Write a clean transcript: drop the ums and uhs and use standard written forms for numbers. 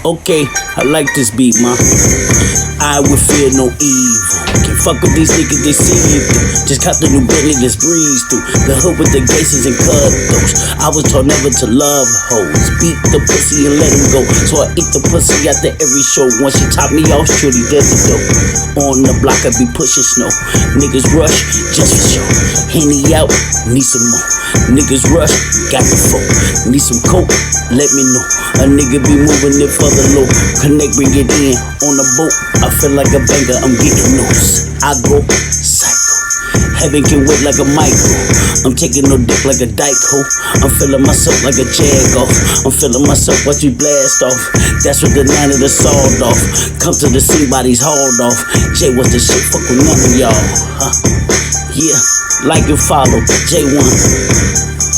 Okay, I like this beat, man. I would fear no evil. Can't fuck with these niggas, they see you through. Just caught the new Bentley, let's breeze through. The hood with the gangsters and cutthroats. I was taught never to love hoes. Beat the pussy and let him go. So I eat the pussy after every show. Once she top me off, shorty does it though. On the block, I be pushing snow. Niggas rush, just for show. Henny out, need some more. Niggas rush, got the phone. Need some coke, let me know. A nigga be moving it for the low. Connect, bring it in on the boat. I feel like a banger, I'm getting loose. I go psycho. Heaven can wait like a micro. I'm taking no dick like a dyke hoe. I'm feeling myself like a jag off. I'm feeling myself watch me blast off. That's what the night of the sawed off. Come to the scene, bodies hauled off. Jay, what's the shit? Fuck with none of y'all. Yeah, like and follow J1.